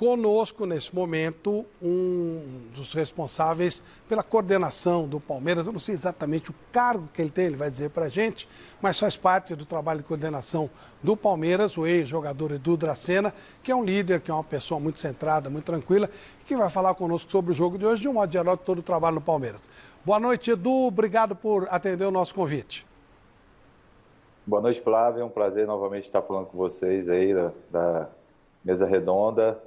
Conosco, nesse momento, um dos responsáveis pela coordenação do Palmeiras. Eu não sei exatamente o cargo que ele tem, ele vai dizer para a gente, mas faz parte do trabalho de coordenação do Palmeiras, o ex-jogador Edu Dracena, que é um líder, que é uma pessoa muito centrada, muito tranquila, que vai falar conosco sobre o jogo de hoje, de um modo geral, todo o trabalho no Palmeiras. Boa noite, Edu. Obrigado por atender o nosso convite. Boa noite, Flávio. É um prazer novamente estar falando com vocês aí da mesa redonda.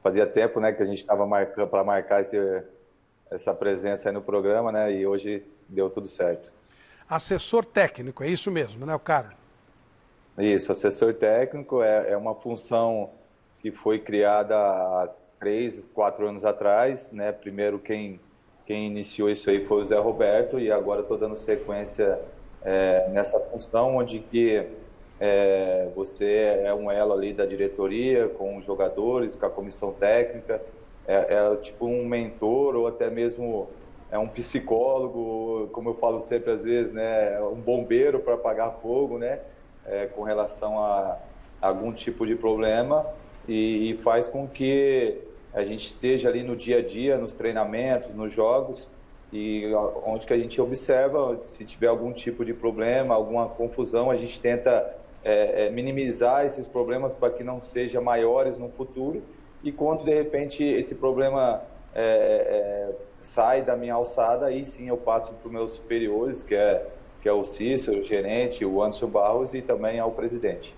Fazia tempo, né, que a gente estava marcando para marcar essa presença aí no programa, né, e hoje deu tudo certo. Assessor técnico, é isso mesmo, né, o cargo? Isso, assessor técnico é uma função que foi criada há 3, 4 anos atrás, né. Primeiro quem iniciou isso aí foi o Zé Roberto, e agora estou dando sequência nessa função, onde que você é um elo ali da diretoria, com os jogadores, com a comissão técnica, é tipo um mentor, ou até mesmo um psicólogo, como eu falo sempre às vezes, né, um bombeiro para apagar fogo, né, com relação a algum tipo de problema, e faz com que a gente esteja ali no dia a dia, nos treinamentos, nos jogos, e onde que a gente observa, se tiver algum tipo de problema, alguma confusão, a gente tenta minimizar esses problemas para que não sejam maiores no futuro, e quando de repente esse problema sai da minha alçada, aí sim eu passo para os meus superiores, que é o Cícero, o gerente, o Anderson Barros, e também ao presidente.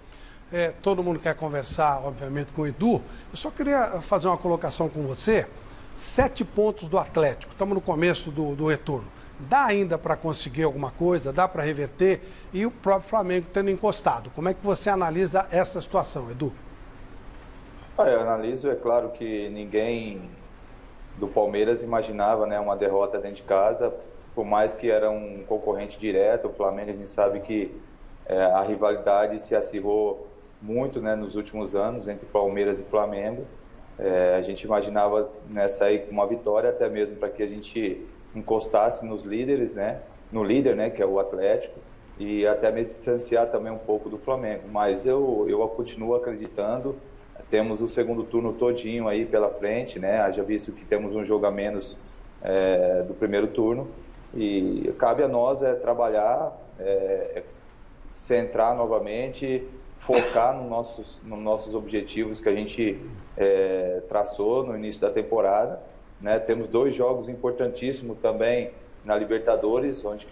Todo mundo quer conversar, obviamente, com o Edu. Eu só queria fazer uma colocação com você. 7 pontos do Atlético, estamos no começo do retorno. Dá ainda para conseguir alguma coisa? Dá para reverter? E o próprio Flamengo tendo encostado. Como é que você analisa essa situação, Edu? Eu analiso, é claro que ninguém do Palmeiras imaginava, né, uma derrota dentro de casa, por mais que era um concorrente direto. O Flamengo, a gente sabe que a rivalidade se acirrou muito, né, nos últimos anos entre Palmeiras e Flamengo. A gente imaginava, né, sair com uma vitória, até mesmo para que a gente encostasse nos líderes, né, no líder, né, que é o Atlético, e até mesmo distanciar também um pouco do Flamengo. Mas eu continuo acreditando. Temos o segundo turno todinho aí pela frente, né, haja visto que temos um jogo a menos do primeiro turno, e cabe a nós trabalhar, centrar novamente, focar nos nossos objetivos que a gente traçou no início da temporada, né? Temos 2 jogos importantíssimos também na Libertadores, onde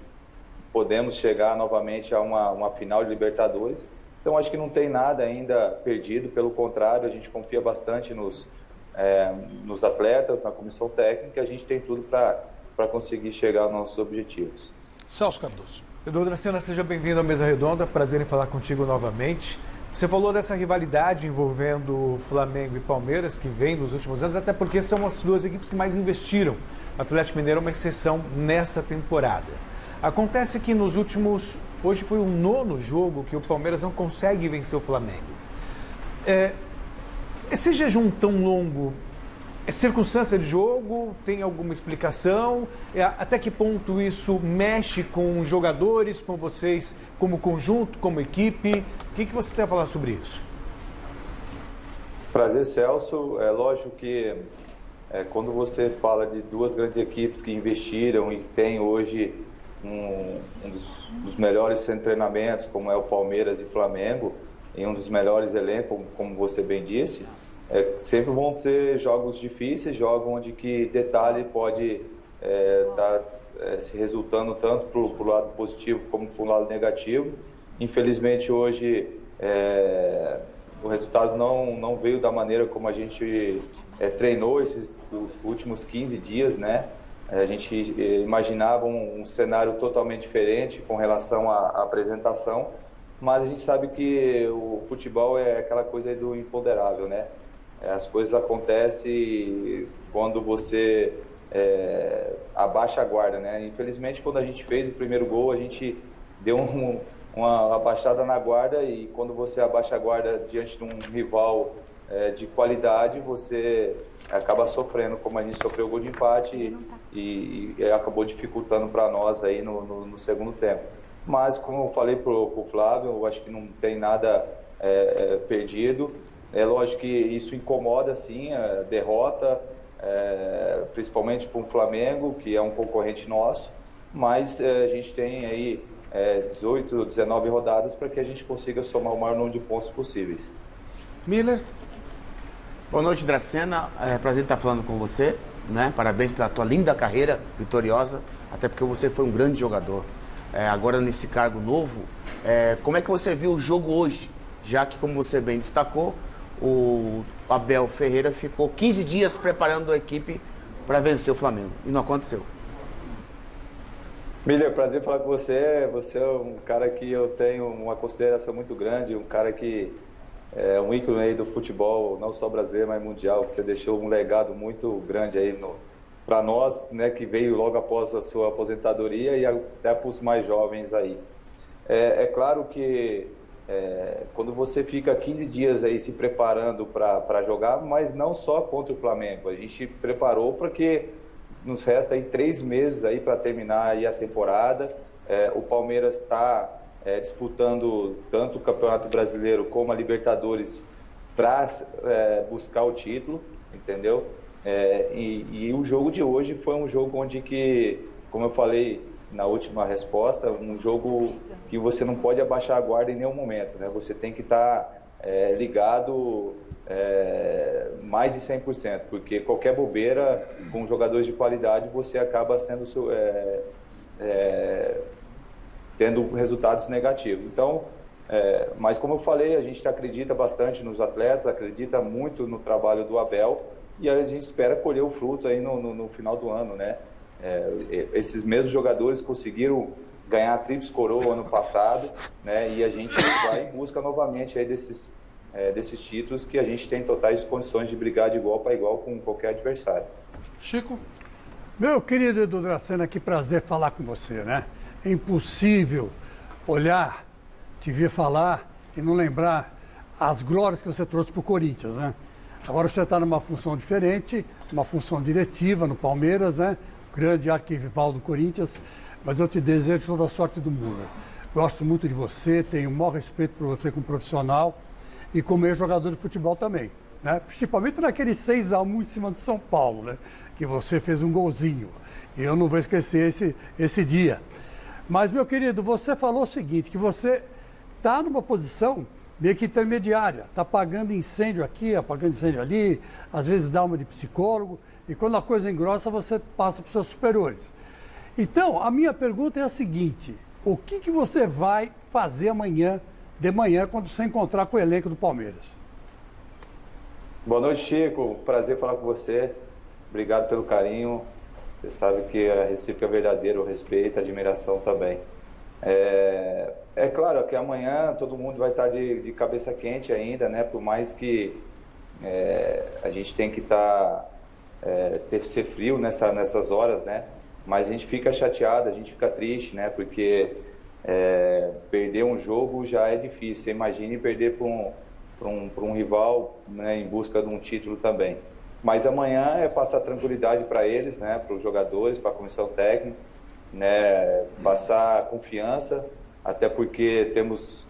podemos chegar novamente a uma final de Libertadores. Então, acho que não tem nada ainda perdido, pelo contrário, a gente confia bastante nos atletas, na comissão técnica, a gente tem tudo para conseguir chegar aos nossos objetivos. Celso Cardoso. Edu Dracena, seja bem-vindo à Mesa Redonda, prazer em falar contigo novamente. Você falou dessa rivalidade envolvendo Flamengo e Palmeiras, que vem nos últimos anos, até porque são as 2 equipes que mais investiram. O Atlético Mineiro é uma exceção nessa temporada. Acontece que hoje foi o 9º jogo que o Palmeiras não consegue vencer o Flamengo. Esse jejum tão longo é circunstância de jogo? Tem alguma explicação? Até que ponto isso mexe com os jogadores, com vocês, como conjunto, como equipe? O que você tem a falar sobre isso? Prazer, Celso. É lógico que quando você fala de 2 grandes equipes que investiram e tem hoje um dos melhores centros de treinamentos, como é o Palmeiras e Flamengo, e um dos melhores elencos, como você bem disse, sempre vão ter jogos difíceis, jogos onde que detalhe pode estar se resultando tanto para o lado positivo como para o lado negativo. Infelizmente, hoje o resultado não veio da maneira como a gente treinou esses últimos 15 dias, né? A gente imaginava um cenário totalmente diferente com relação à apresentação, mas a gente sabe que o futebol é aquela coisa do imponderável, né? As coisas acontecem quando você abaixa a guarda, né? Infelizmente, quando a gente fez o primeiro gol, a gente deu uma abaixada na guarda, e quando você abaixa a guarda diante de um rival de qualidade, você acaba sofrendo, como a gente sofreu o gol de empate e acabou dificultando para nós aí no segundo tempo. Mas, como eu falei para o Flávio, eu acho que não tem nada perdido. É lógico que isso incomoda, sim, a derrota, principalmente para o Flamengo, que é um concorrente nosso, mas a gente tem aí 18, 19 rodadas para que a gente consiga somar o maior número de pontos possíveis. Miller? Boa noite, Dracena. É prazer estar falando com você, né? Parabéns pela tua linda carreira vitoriosa, até porque você foi um grande jogador. Agora nesse cargo novo, como é que você viu o jogo hoje? Já que, como você bem destacou, o Abel Ferreira ficou 15 dias preparando a equipe para vencer o Flamengo e não aconteceu. Miller, prazer falar com você. Você é um cara que eu tenho uma consideração muito grande, um cara que é um ícone aí do futebol, não só brasileiro, mas mundial, que você deixou um legado muito grande aí para nós, né, que veio logo após a sua aposentadoria e até para os mais jovens aí. É claro que quando você fica 15 dias aí se preparando para jogar, mas não só contra o Flamengo, a gente preparou para que nos resta aí 3 meses aí para terminar aí a temporada. O Palmeiras está disputando tanto o Campeonato Brasileiro como a Libertadores para buscar o título, entendeu? E o jogo de hoje foi um jogo onde que, como eu falei na última resposta, um jogo que você não pode abaixar a guarda em nenhum momento, né? Você tem que estar ligado mais de 100%, porque qualquer bobeira com jogadores de qualidade você acaba sendo tendo resultados negativos. Então, mas como eu falei, a gente acredita bastante nos atletas, acredita muito no trabalho do Abel e a gente espera colher o fruto aí no final do ano, né? Esses mesmos jogadores conseguiram ganhar a Tríplice Coroa ano passado, né? E a gente vai em busca novamente aí desses títulos que a gente tem totais condições de brigar de igual para igual com qualquer adversário. Chico? Meu querido Edu Dracena, que prazer falar com você, né? É impossível olhar, te ver falar e não lembrar as glórias que você trouxe para o Corinthians, né? Agora você está numa função diferente, uma função diretiva no Palmeiras, né? Grande arquirrival do Corinthians, mas eu te desejo toda a sorte do mundo. Gosto muito de você, tenho o maior respeito por você como profissional e como ex-jogador de futebol também, né? Principalmente naquele 6-1 em cima do São Paulo, né? Que você fez um golzinho. E eu não vou esquecer esse dia. Mas, meu querido, você falou o seguinte, que você está numa posição meio que intermediária, está apagando incêndio aqui, apagando incêndio ali, às vezes dá uma de psicólogo, e quando a coisa engrossa, você passa para os seus superiores. Então, a minha pergunta é a seguinte, o que você vai fazer de manhã, quando você encontrar com o elenco do Palmeiras? Boa noite, Chico. Prazer falar com você. Obrigado pelo carinho. Você sabe que a recíproca é verdadeira, o respeito, a admiração também. É claro que amanhã todo mundo vai estar de cabeça quente ainda, né? Por mais que a gente tem que ser frio nessas horas, né? Mas a gente fica chateado, a gente fica triste, né? Porque perder um jogo já é difícil. Você imagine perder para um rival, né? Em busca de um título também. Mas amanhã é passar tranquilidade para eles, né? Para os jogadores, para a comissão técnica, né? Passar confiança, até porque temos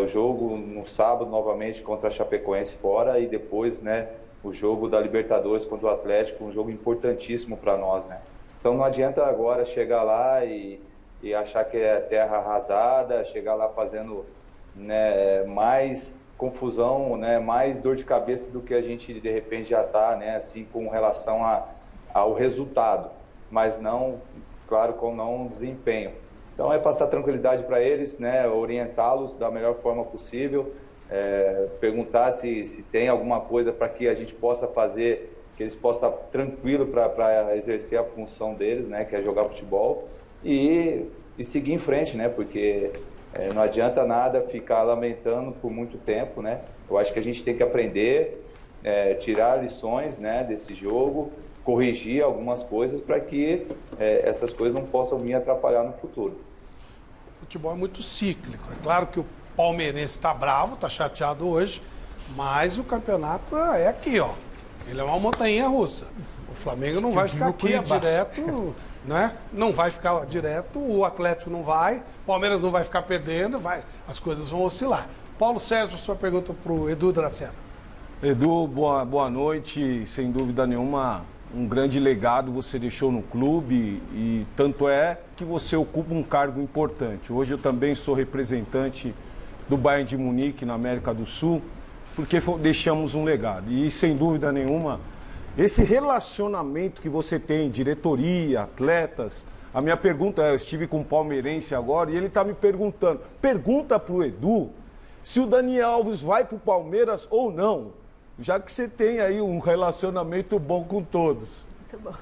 o jogo no sábado novamente contra a Chapecoense fora e depois, né? O jogo da Libertadores contra o Atlético, um jogo importantíssimo para nós, né? Então não adianta agora chegar lá e achar que é terra arrasada, chegar lá fazendo, né, mais confusão, né, mais dor de cabeça do que a gente de repente já está, né, assim, com relação ao resultado, mas não, claro, com não desempenho. Então é passar tranquilidade para eles, né, orientá-los da melhor forma possível, perguntar se tem alguma coisa para que a gente possa fazer, que eles possam estar tranquilos para exercer a função deles, né, que é jogar futebol e seguir em frente, né, porque não adianta nada ficar lamentando por muito tempo, né? Eu acho que a gente tem que aprender, tirar lições, né, desse jogo, corrigir algumas coisas para que essas coisas não possam me atrapalhar no futuro. O futebol é muito cíclico. É claro que o palmeirense está bravo, está chateado hoje, mas o campeonato é aqui, ó. Ele é uma montanha russa. O Flamengo não vai ficar aqui direto, né? Não vai ficar direto, o Atlético não vai, o Palmeiras não vai ficar perdendo, as coisas vão oscilar. Paulo Sérgio, sua pergunta para o Edu Dracena. Edu, boa noite. Sem dúvida nenhuma, um grande legado você deixou no clube e tanto é que você ocupa um cargo importante. Hoje eu também sou representante do Bayern de Munique na América do Sul, porque deixamos um legado. E sem dúvida nenhuma, esse relacionamento que você tem, diretoria, atletas. A minha pergunta é, eu estive com um palmeirense agora e ele está me perguntando, pergunta para o Edu se o Daniel Alves vai para o Palmeiras ou não, já que você tem aí um relacionamento bom com todos. Muito bom.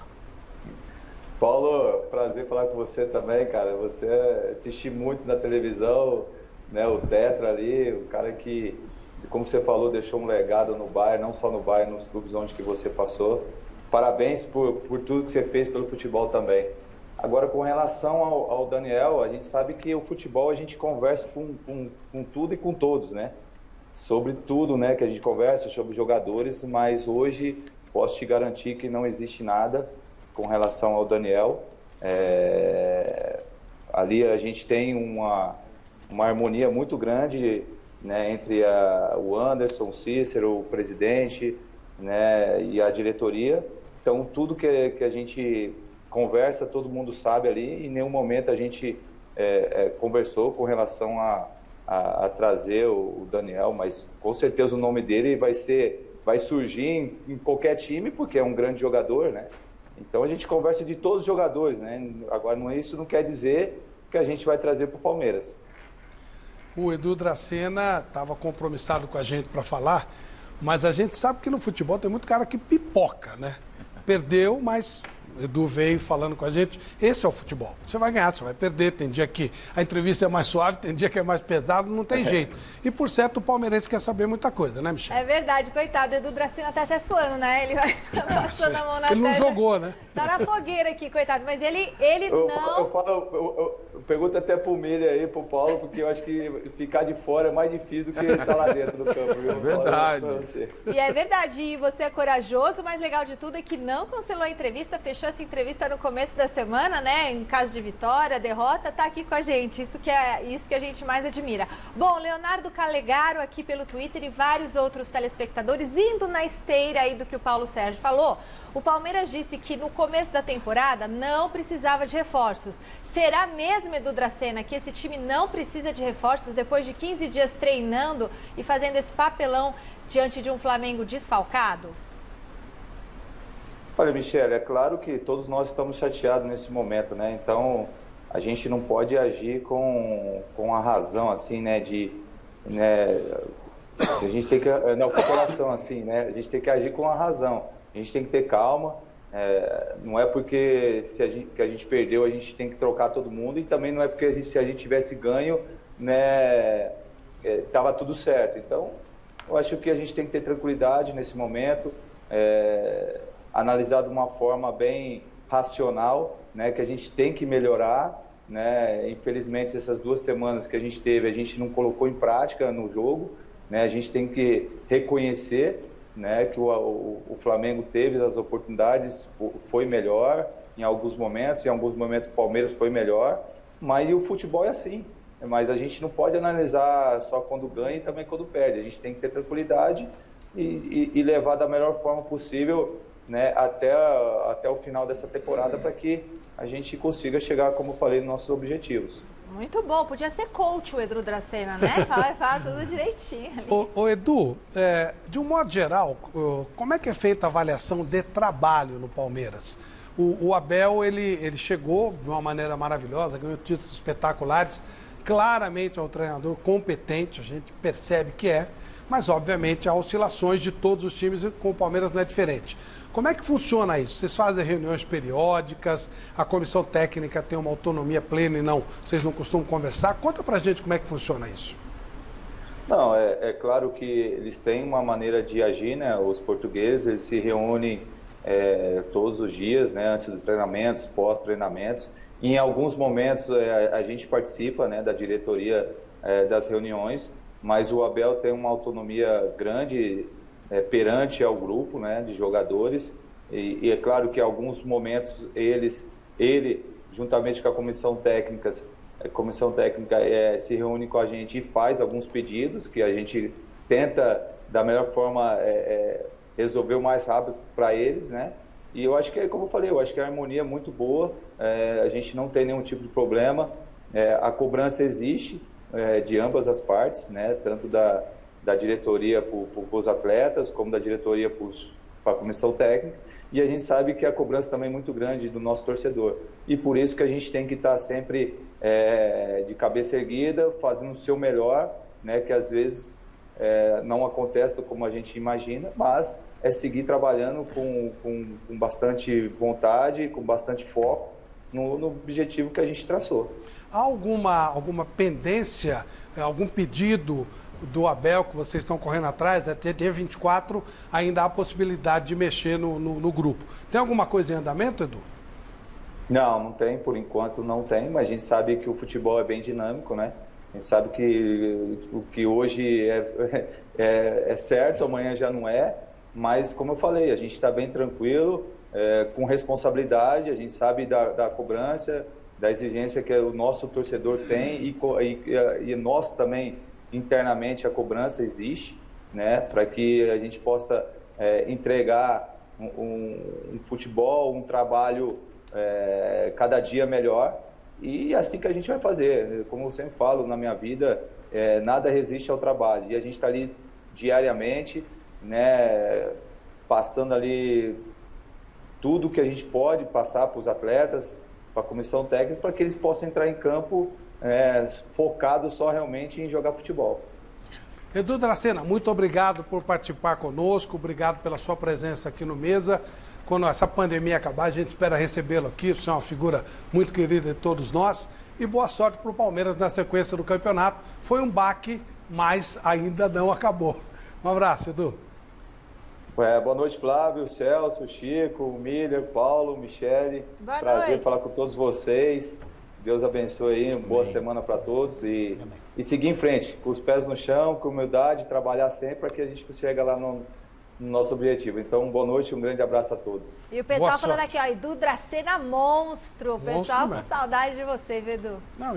Paulo, prazer falar com você também, cara. Você assisti muito na televisão, né, o Tetra ali, o cara que, como você falou, deixou um legado no Bayern, não só no Bayern, nos clubes onde que você passou. Parabéns por tudo que você fez pelo futebol também. Agora, com relação ao Daniel, a gente sabe que o futebol a gente conversa com tudo e com todos, né? Sobre tudo, né, que a gente conversa, sobre jogadores, mas hoje posso te garantir que não existe nada com relação ao Daniel. Ali a gente tem uma harmonia muito grande, né, entre o Anderson, o Cícero, o presidente, né, e a diretoria. Então, tudo que a gente conversa, todo mundo sabe ali, em nenhum momento a gente conversou com relação a trazer o Daniel, mas com certeza o nome dele vai surgir em qualquer time, porque é um grande jogador, né? Então a gente conversa de todos os jogadores, né? Agora, isso não quer dizer que a gente vai trazer para o Palmeiras. O Edu Dracena estava compromissado com a gente para falar, mas a gente sabe que no futebol tem muito cara que pipoca, né? Perdeu, mas o Edu veio falando com a gente. Esse é o futebol. Você vai ganhar, você vai perder. Tem dia que a entrevista é mais suave, tem dia que é mais pesado, não tem jeito. E por certo, o palmeirense quer saber muita coisa, né, Michel? É verdade, coitado. O Edu Dracena tá até suando, né? Ele vai passando a mão na testa. Ele não jogou, né? Tá na fogueira aqui, coitado. Mas ele não... Eu pergunto até pro Milha aí, pro Paulo, porque eu acho que ficar de fora é mais difícil do que estar lá dentro do campo. Viu? Verdade. E é verdade. E você é corajoso. O mais legal de tudo é que não cancelou a entrevista, fechou essa entrevista no começo da semana, né? Em caso de vitória, derrota, tá aqui com a gente. Isso que a gente mais admira. Bom, Leonardo Calegaro aqui pelo Twitter e vários outros telespectadores indo na esteira aí do que o Paulo Sérgio falou. O Palmeiras disse que no começo da temporada não precisava de reforços. Será mesmo, Edu Dracena, que esse time não precisa de reforços depois de 15 dias treinando e fazendo esse papelão diante de um Flamengo desfalcado? Olha, Michele, é claro que todos nós estamos chateados nesse momento, né? Então, a gente não pode agir com a razão, assim, né? A gente tem que... Não, com o coração, assim, né? A gente tem que agir com a razão. A gente tem que ter calma. Não é porque que a gente perdeu, a gente tem que trocar todo mundo. E também não é porque se a gente tivesse ganho, né? Tava tudo certo. Então, eu acho que a gente tem que ter tranquilidade nesse momento. Analisar de uma forma bem racional, né, que a gente tem que melhorar, né? Infelizmente, essas 2 semanas que a gente teve, a gente não colocou em prática no jogo, né? A gente tem que reconhecer, né, que o Flamengo teve as oportunidades, foi melhor em alguns momentos o Palmeiras foi melhor, mas o futebol é assim. Mas a gente não pode analisar só quando ganha e também quando perde. A gente tem que ter tranquilidade e levar da melhor forma possível, né, até o final dessa temporada, para que a gente consiga chegar, como eu falei, nos nossos objetivos. Muito bom, podia ser coach o Edu Dracena, né? Fala tudo direitinho ali. Ô Edu, de um modo geral, como é que é feita a avaliação de trabalho no Palmeiras? O Abel, ele chegou de uma maneira maravilhosa, ganhou títulos espetaculares, claramente é um treinador competente, a gente percebe que mas obviamente há oscilações de todos os times e com o Palmeiras não é diferente. Como é que funciona isso? Vocês fazem reuniões periódicas, a comissão técnica tem uma autonomia plena e vocês não costumam conversar? Conta pra gente como é que funciona isso. Não, é claro que eles têm uma maneira de agir, né? Os portugueses, eles se reúnem todos os dias, né? Antes dos treinamentos, pós-treinamentos. Em alguns momentos a gente participa, né, da diretoria das reuniões, mas o Abel tem uma autonomia grande perante ao grupo, né, de jogadores, e é claro que em alguns momentos ele juntamente com a comissão técnica se reúne com a gente e faz alguns pedidos que a gente tenta da melhor forma resolver o mais rápido para eles, né? E eu acho que, como eu falei, eu acho que a harmonia é muito boa, a gente não tem nenhum tipo de problema, a cobrança existe de ambas as partes, né? Tanto da diretoria para os atletas, como da diretoria para a comissão técnica, e a gente sabe que a cobrança também é muito grande do nosso torcedor. E por isso que a gente tem que estar sempre de cabeça erguida, fazendo o seu melhor, né? Que às vezes não acontece como a gente imagina, mas é seguir trabalhando com bastante vontade, com bastante foco no objetivo que a gente traçou. Há alguma pendência, algum pedido do Abel que vocês estão correndo atrás? Até dia 24 ainda há possibilidade de mexer no grupo. Tem alguma coisa em andamento, Edu? Não tem, por enquanto não tem, mas a gente sabe que o futebol é bem dinâmico, né? A gente sabe que o que hoje é certo, amanhã já não é, mas como eu falei, a gente está bem tranquilo, com responsabilidade, a gente sabe da cobrança, da exigência que o nosso torcedor tem e nós também, internamente, a cobrança existe, né? Para que a gente possa entregar um futebol, um trabalho cada dia melhor. E é assim que a gente vai fazer. Como eu sempre falo na minha vida, nada resiste ao trabalho. E a gente está ali diariamente, né, passando ali tudo que a gente pode passar para os atletas, para a comissão técnica, para que eles possam entrar em campo focados só realmente em jogar futebol. Edu Dracena, muito obrigado por participar conosco, obrigado pela sua presença aqui no Mesa. Quando essa pandemia acabar, a gente espera recebê-lo aqui. Você é uma figura muito querida de todos nós. E boa sorte para o Palmeiras na sequência do campeonato. Foi um baque, mas ainda não acabou. Um abraço, Edu. Boa noite, Flávio, Celso, Chico, Miller, Paulo, Michele. Boa Prazer noite. falar com todos vocês. Deus abençoe aí, uma boa semana para todos. E seguir em frente, com os pés no chão, com humildade, trabalhar sempre para que a gente chegue lá no nosso objetivo. Então, boa noite, um grande abraço a todos. E o pessoal Boa falando sorte. aqui, ó, Edu Dracena monstro. O pessoal Monstro com mesmo. saudade de você, viu, Edu? Não,